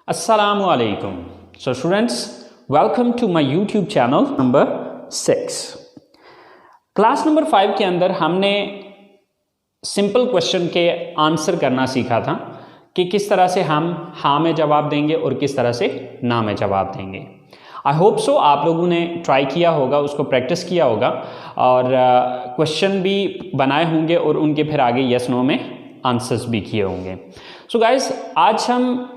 Assalamu alaikum. So students, welcome to my YouTube channel number 6. Class number 5 के अंदर हमने simple question के answer करना सीखा था कि किस तरह से हम हाँ में जवाब देंगे और किस तरह से ना में जवाब देंगे। आई होप सो आप लोगों ने ट्राई किया होगा, उसको प्रैक्टिस किया होगा और क्वेश्चन भी बनाए होंगे और उनके फिर आगे यस नो में आंसर्स भी किए होंगे। सो गाइस, आज हम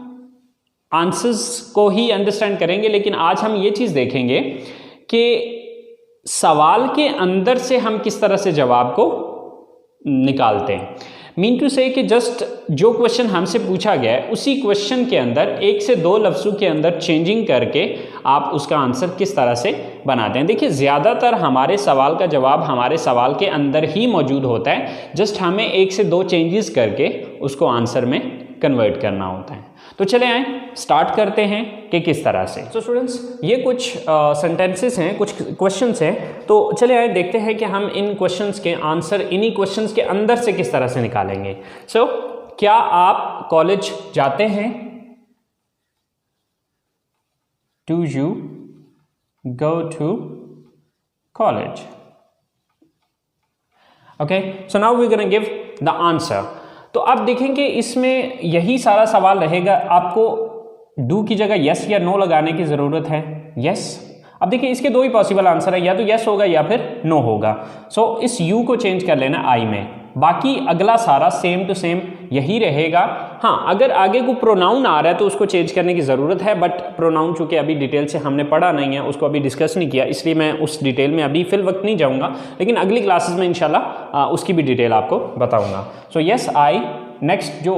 आंसर्स को ही अंडरस्टैंड करेंगे, लेकिन आज हम ये चीज़ देखेंगे कि सवाल के अंदर से हम किस तरह से जवाब को निकालते हैं। मीन टू से कि जस्ट जो क्वेश्चन हमसे पूछा गया है उसी क्वेश्चन के अंदर एक से दो लफ्ज़ों के अंदर चेंजिंग करके आप उसका आंसर किस तरह से बनाते हैं। देखिए, ज़्यादातर हमारे सवाल का जवाब हमारे सवाल के अंदर ही मौजूद होता है, जस्ट हमें एक से दो चेंजेस करके उसको आंसर में कन्वर्ट करना होता है। तो चले आए स्टार्ट करते हैं कि किस तरह से। सो स्टूडेंट्स, ये कुछ सेंटेंसेस हैं, कुछ क्वेश्चंस हैं, तो चले आए देखते हैं कि हम इन क्वेश्चंस के आंसर इन्हीं क्वेश्चंस के अंदर से किस तरह से निकालेंगे। सो क्या आप कॉलेज जाते हैं? Do you go to college? Okay, so now we gonna give the answer. तो आप देखेंगे इसमें यही सारा सवाल रहेगा, आपको डू की जगह यस या नो लगाने की ज़रूरत है। यस, अब देखिए इसके दो ही पॉसिबल आंसर है, या तो यस होगा या फिर नो होगा। सो इस यू को चेंज कर लेना आई में, बाकी अगला सारा सेम टू सेम यही रहेगा। हाँ, अगर आगे को प्रोनाउन आ रहा है तो उसको चेंज करने की ज़रूरत है, बट प्रोनाउन चूँकि अभी डिटेल से हमने पढ़ा नहीं है, उसको अभी डिस्कस नहीं किया, इसलिए मैं उस डिटेल में अभी फिल वक्त नहीं जाऊँगा, लेकिन अगली क्लासेस में इंशाल्लाह उसकी भी डिटेल आपको बताऊँगा। सो यस आई, नेक्स्ट जो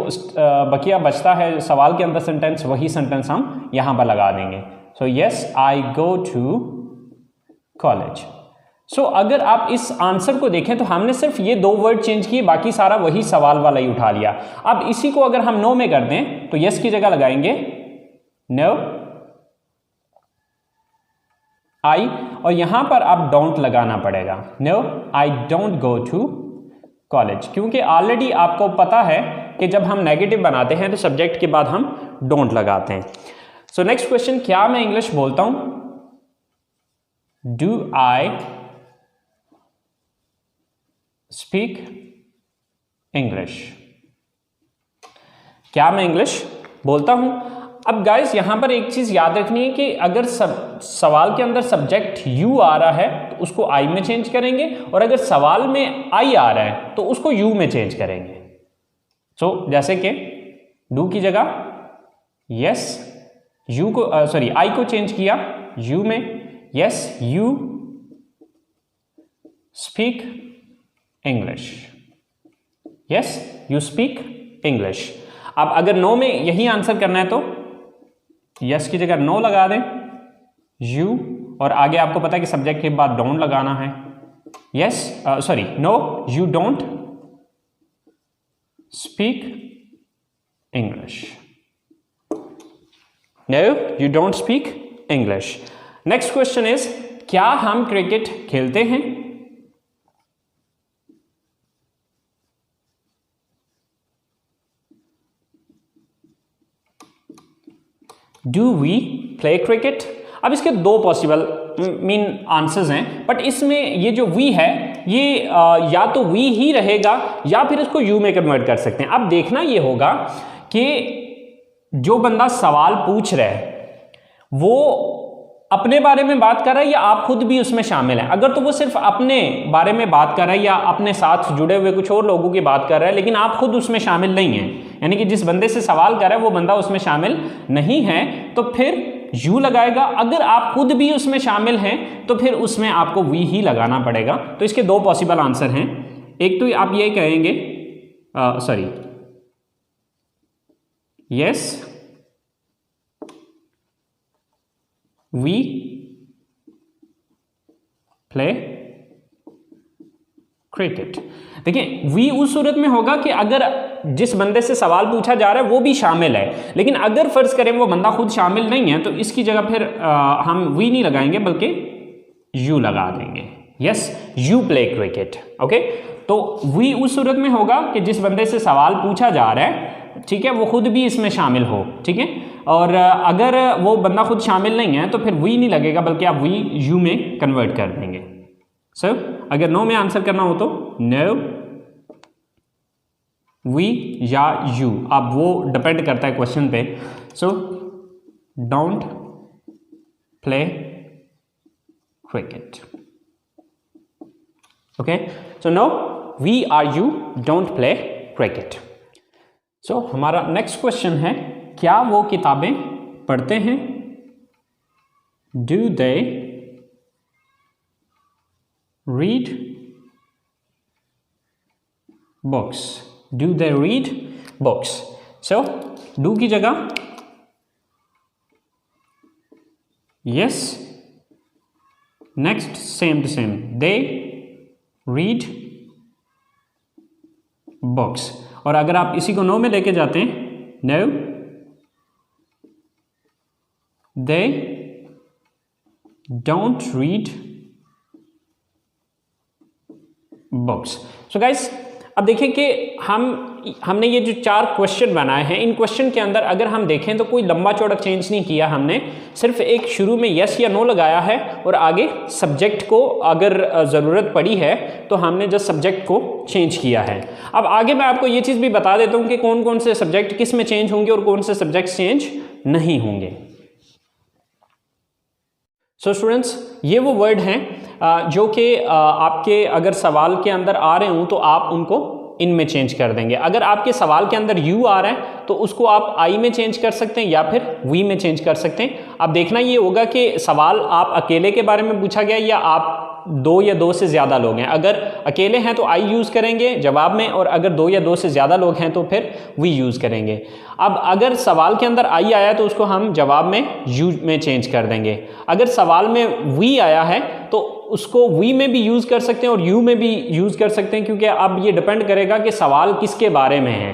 बकिया बचता है सवाल के अंदर सेंटेंस, वही सेंटेंस हम यहाँ पर लगा देंगे। So yes I go to college. So अगर आप इस आंसर को देखें तो हमने सिर्फ ये दो वर्ड चेंज किए, बाकी सारा वही सवाल वाला ही उठा लिया। अब इसी को अगर हम नो में कर दें तो यस की जगह लगाएंगे नो आई, और यहां पर आप डोंट लगाना पड़ेगा। No I don't go to college, क्योंकि ऑलरेडी आपको पता है कि जब हम नेगेटिव बनाते हैं तो सब्जेक्ट के बाद हम डोंट लगाते हैं। सो नेक्स्ट क्वेश्चन, क्या मैं इंग्लिश बोलता हूं? Do I speak English? क्या मैं इंग्लिश बोलता हूं? अब गाइस यहां पर एक चीज याद रखनी है कि अगर सवाल के अंदर सब्जेक्ट यू आ रहा है तो उसको आई में चेंज करेंगे, और अगर सवाल में आई आ रहा है तो उसको यू में चेंज करेंगे। सो जैसे कि डू की जगह यस, यू को आई को चेंज किया यू में। Yes you speak English. Yes you speak English. अब अगर नो में यही आंसर करना है तो यस की जगह नो लगा दें यू, और आगे आपको पता है कि सब्जेक्ट के बाद डोंट लगाना है। No you don't speak English. No you don't speak English. Next question is, क्या हम क्रिकेट खेलते हैं? Do we play cricket? अब इसके दो पॉसिबल मीन आंसर्स हैं, बट इसमें ये जो वी है ये या तो वी ही रहेगा या फिर इसको यू में कन्वर्ट कर सकते हैं। अब देखना ये होगा कि जो बंदा सवाल पूछ रहा है वो अपने बारे में बात कर रहा है या आप खुद भी उसमें शामिल हैं। अगर तो वो सिर्फ अपने बारे में बात कर रहा है या अपने साथ जुड़े हुए कुछ और लोगों की बात कर रहा है, लेकिन आप खुद उसमें शामिल नहीं हैं, यानी कि जिस बंदे से सवाल कर रहा है वो बंदा उसमें शामिल नहीं है, तो फिर यू लगाएगा। अगर आप खुद भी उसमें शामिल हैं तो फिर उसमें आपको वी ही लगाना पड़ेगा। तो इसके दो पॉसिबल आंसर हैं, एक तो आप ये कहेंगे यस वी प्ले क्रिकेट। देखिए, वी उस सूरत में होगा कि अगर जिस बंदे से सवाल पूछा जा रहा है वो भी शामिल है, लेकिन अगर फर्ज करें वो बंदा खुद शामिल नहीं है तो इसकी जगह फिर हम वी नहीं लगाएंगे बल्कि यू लगा देंगे। Yes you play cricket. Okay, तो वी उस सूरत में होगा कि जिस बंदे से सवाल पूछा जा रहा है, ठीक है, वो खुद भी इसमें शामिल हो, ठीक है। और अगर वो बंदा खुद शामिल नहीं है तो फिर वी नहीं लगेगा, बल्कि आप वी यू में कन्वर्ट कर देंगे। सो अगर नो में आंसर करना हो तो नो, वी या यू, अब वो डिपेंड करता है क्वेश्चन पे। So don't play cricket, okay. So no, we are you don't play cricket. So हमारा नेक्स्ट क्वेश्चन है, क्या वो किताबें पढ़ते हैं? Do they read books? Do they read books? So do की जगह yes, next same to same, they read books. और अगर आप इसी को नो में लेके जाते हैं, no they don't read books. So guys, अब देखें कि हमने ये जो 4 क्वेश्चन बनाए हैं, इन क्वेश्चन के अंदर अगर हम देखें तो कोई लंबा चौड़ा चेंज नहीं किया हमने, सिर्फ एक शुरू में यस या नो लगाया है और आगे सब्जेक्ट को अगर ज़रूरत पड़ी है तो हमने जस्ट सब्जेक्ट को चेंज किया है। अब आगे मैं आपको ये चीज़ भी बता देता हूँ कि कौन कौन से सब्जेक्ट किस में चेंज होंगे और कौन से सब्जेक्ट चेंज नहीं होंगे। सो स्टूडेंट्स, ये वो वर्ड हैं जो कि आपके अगर सवाल के अंदर आ रहे हों तो आप उनको इनमें चेंज कर देंगे। अगर आपके सवाल के अंदर यू आ रहा है तो उसको आप आई में चेंज कर सकते हैं या फिर वी में चेंज कर सकते हैं। अब देखना ये होगा कि सवाल आप अकेले के बारे में पूछा गया या आप 2 या 2 से ज़्यादा लोग हैं। अगर अकेले हैं तो आई यूज़ करेंगे जवाब में, और अगर 2 या 2 से ज़्यादा लोग हैं तो फिर वी यूज़ करेंगे। अब अगर सवाल के अंदर आई आया तो उसको हम जवाब में यू में चेंज कर देंगे। अगर सवाल में वी आया है तो उसको वी में भी यूज़ कर सकते हैं और यू में भी यूज़ कर सकते हैं, क्योंकि अब ये डिपेंड करेगा कि सवाल किसके बारे में है।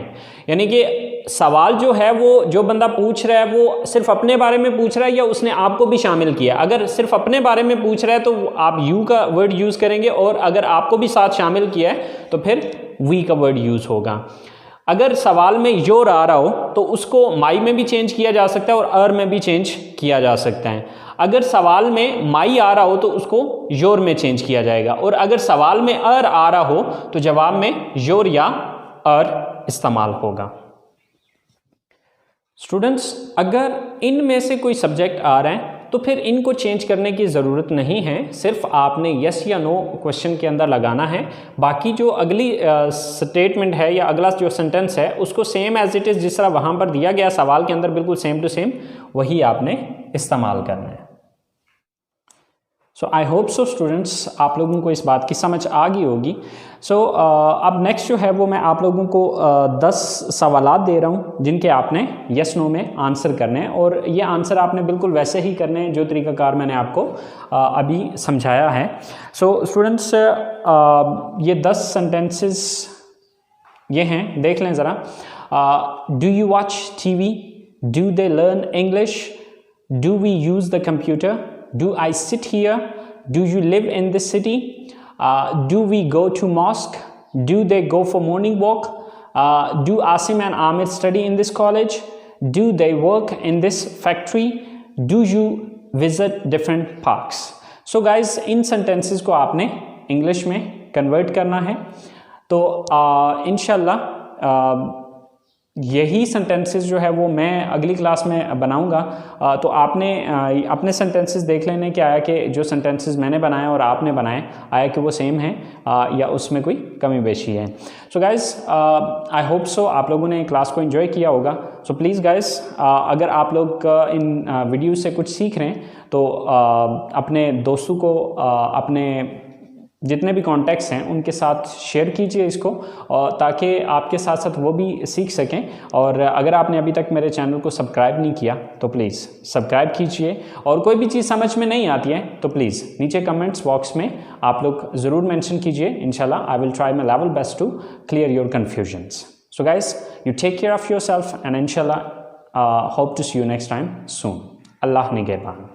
यानी कि सवाल जो है वो जो बंदा पूछ रहा है वो सिर्फ अपने बारे में पूछ रहा है या उसने आपको भी शामिल किया। अगर सिर्फ अपने बारे में पूछ रहा है तो आप यू का वर्ड यूज़ करेंगे, और अगर आपको भी साथ शामिल किया है तो फिर वी का वर्ड यूज़ होगा। अगर सवाल में योर आ रहा हो तो उसको माई में भी चेंज किया जा सकता है और अर में भी चेंज किया जा सकता है। अगर सवाल में माई आ रहा हो तो उसको योर में चेंज किया जाएगा, और अगर सवाल में अर आ रहा हो तो जवाब में योर या अर इस्तेमाल होगा। स्टूडेंट्स, अगर इनमें से कोई सब्जेक्ट आ रहा है तो फिर इनको चेंज करने की ज़रूरत नहीं है, सिर्फ आपने यस या नो क्वेश्चन के अंदर लगाना है। बाकी जो अगली स्टेटमेंट है या अगला जो सेंटेंस है उसको सेम एज इट इज़ जिस तरह वहाँ पर दिया गया सवाल के अंदर बिल्कुल सेम टू सेम वही आपने इस्तेमाल करना है। सो आई होप सो स्टूडेंट्स, आप लोगों को इस बात की समझ आ गई होगी। सो अब नेक्स्ट जो है वो मैं आप लोगों को 10 सवालात दे रहा हूँ जिनके आपने यस नो में आंसर करने हैं, और ये आंसर आपने बिल्कुल वैसे ही करने हैं जो तरीक़ाकार मैंने आपको अभी समझाया है। सो स्टूडेंट्स, ये 10 सेंटेंसेस ये हैं, देख लें ज़रा। Do you watch TV? Do they learn English? Do we use the computer? Do I sit here? Do you live in this city? Do we go to mosque? Do they go for morning walk? Do Asim and Amir study in this college? Do they work in this factory? Do you visit different parks? So guys, in sentences को आपने English में convert करना है। तो इंशाल्लाह यही sentences जो है वो मैं अगली क्लास में बनाऊंगा। तो आपने अपने सेंटेंसेस देख लेने कि आया कि जो सेंटेंसेस मैंने बनाए और आपने बनाए आया कि वो सेम है या उसमें कोई कमी बेशी है। So guys, I hope so आप लोगों ने क्लास को एंजॉय किया होगा। सो प्लीज़ गाइज़, अगर आप लोग इन वीडियो से कुछ सीख रहे हैं तो अपने दोस्तों को अपने जितने भी कॉन्टैक्ट्स हैं उनके साथ शेयर कीजिए इसको, ताकि आपके साथ साथ वो भी सीख सकें। और अगर आपने अभी तक मेरे चैनल को सब्सक्राइब नहीं किया तो प्लीज़ सब्सक्राइब कीजिए, और कोई भी चीज़ समझ में नहीं आती है तो प्लीज़ नीचे कमेंट्स बॉक्स में आप लोग ज़रूर मेंशन कीजिए। इंशाल्लाह I will try my level best to clear your confusions. So guys, you take care of your self and इंशाल्लाह hope to see you next time soon. अल्लाह निगहबान।